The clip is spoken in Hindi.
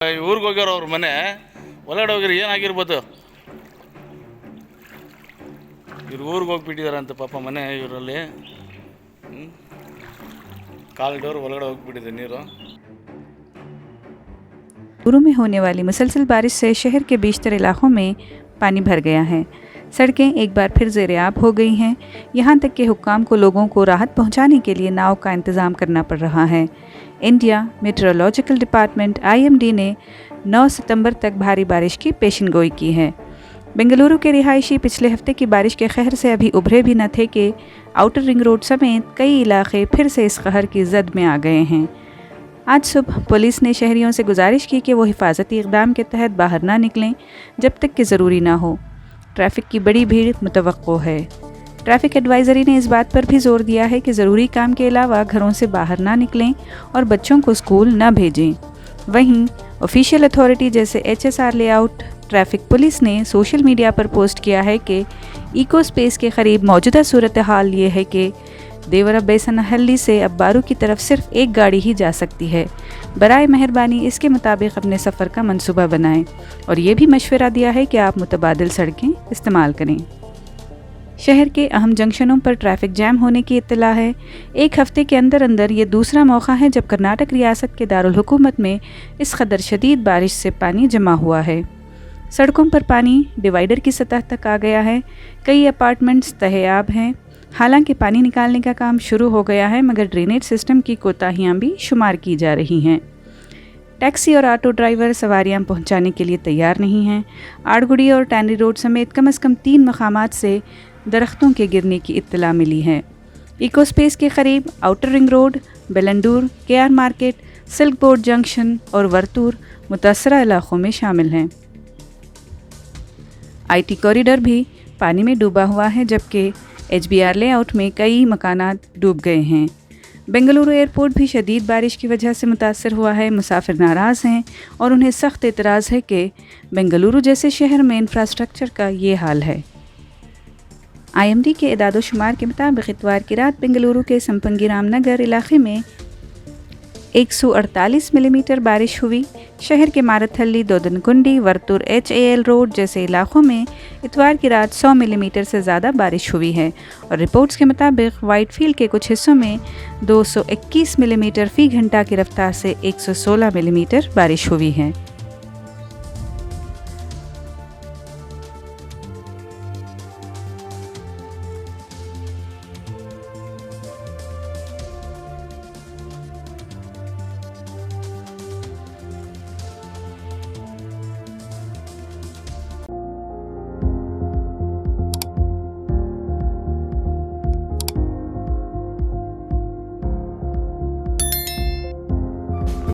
ಊರಿಗೆ ಹೋಗ್ಯಾರ ಅವ್ರ ಮನೆ ಒಳಗಡೆ ಹೋಗಿರಿ ಏನಾಗಿರ್ಬೋದು. ಇವ್ರು ಊರಿಗೆ ಹೋಗ್ಬಿಟ್ಟಿದಾರಂತೆ ಪಾಪ ಮನೆ ಇವರಲ್ಲಿ ಕಾರಿಡೋರ್ ಒಳಗಡೆ ಹೋಗ್ಬಿಟ್ಟಿದೆ ನೀರು. बेंगलुरु में होने वाली मुसलसल बारिश से शहर के बेशतर इलाकों में पानी भर गया है। सड़कें एक बार फिर ज़ेर-ए-आब हो गई हैं। यहाँ तक कि हुक्काम को लोगों को राहत पहुँचाने के लिए नाव का इंतज़ाम करना पड़ रहा है। इंडिया मेट्रोलॉजिकल डिपार्टमेंट (IMD) ने 9 सितंबर तक भारी बारिश की पेशेनगोई की है। बेंगलुरु के रिहायशी पिछले हफ्ते की बारिश के कहर से अभी उभरे भी न थे कि आउटर रिंग रोड समेत कई इलाके फिर से इस कहर की जद में आ गए हैं। आज सुबह पुलिस ने शहरियों से गुजारिश की कि वो हिफाजती इक़दाम के तहत बाहर ना निकलें जब तक कि ज़रूरी ना हो। ट्रैफ़िक की बड़ी भीड़ मुतवक्को है। ट्रैफ़िक एडवाइज़री ने इस बात पर भी ज़ोर दिया है कि ज़रूरी काम के अलावा घरों से बाहर ना निकलें और बच्चों को स्कूल न भेजें। वहीं ऑफिशियल अथॉरिटी जैसे HSR लेआउट ट्रैफ़िक पुलिस ने सोशल मीडिया पर पोस्ट किया है कि इको स्पेस के करीब मौजूदा सूरत हाल ये है कि देवरा बेसनहल्ली से अब बारू की तरफ सिर्फ एक गाड़ी ही जा सकती है। बराए मेहरबानी इसके मुताबिक अपने सफ़र का मंसूबा बनाएं और ये भी मशवरा दिया है कि आप मुतबादिल सड़कें इस्तेमाल करें। शहर के अहम जंक्शनों पर ट्रैफ़िक जैम होने की इत्तला है। एक हफ्ते के अंदर अंदर ये दूसरा मौका है जब कर्नाटक रियासत के दारुल हुकूमत में इस कदर शदीद बारिश से पानी जमा हुआ है। सड़कों पर पानी डिवाइडर की सतह तक आ गया है। कई अपार्टमेंट्स तहयाब हैं। हालांकि पानी निकालने का काम शुरू हो गया है, मगर ड्रेनेज सिस्टम की कोताहियां भी शुमार की जा रही हैं। टैक्सी और ऑटो ड्राइवर सवारियां पहुंचाने के लिए तैयार नहीं हैं। आड़गुड़ी और टैनरी रोड समेत कम से कम 3 मकामात से दरख्तों के गिरने की इत्तला मिली है। इको स्पेस के करीब outer ring road, Bellandur, KR market, silk board junction और वर्तूर मुतासरा इलाकों में शामिल हैं। IT कॉरिडोर भी पानी में डूबा हुआ है, जबकि HBR लेआउट में कई मकानात डूब गए हैं। बेंगलुरु एयरपोर्ट भी शदीद बारिश की वजह से मुतासर हुआ है। मुसाफिर नाराज़ हैं और उन्हें सख्त एतराज़ है कि बेंगलुरु जैसे शहर में इंफ्रास्ट्रक्चर का ये हाल है। IMD के इदाद-ओ-शुमार के मुताबिक इतवार की रात बेंगलुरु के संपंगी रामनगर इलाके में 148 मिलीमीटर बारिश हुई। शहर के मारथल्ली, दोदनकुंडी, वर्तूर, HAL रोड जैसे इलाकों में इतवार की रात 100 मिलीमीटर से ज़्यादा बारिश हुई है और रिपोर्ट्स के मुताबिक वाइटफील्ड के कुछ हिस्सों में 221 मिलीमीटर फ़ी घंटा की रफ्तार से 116 मिलीमीटर बारिश हुई है।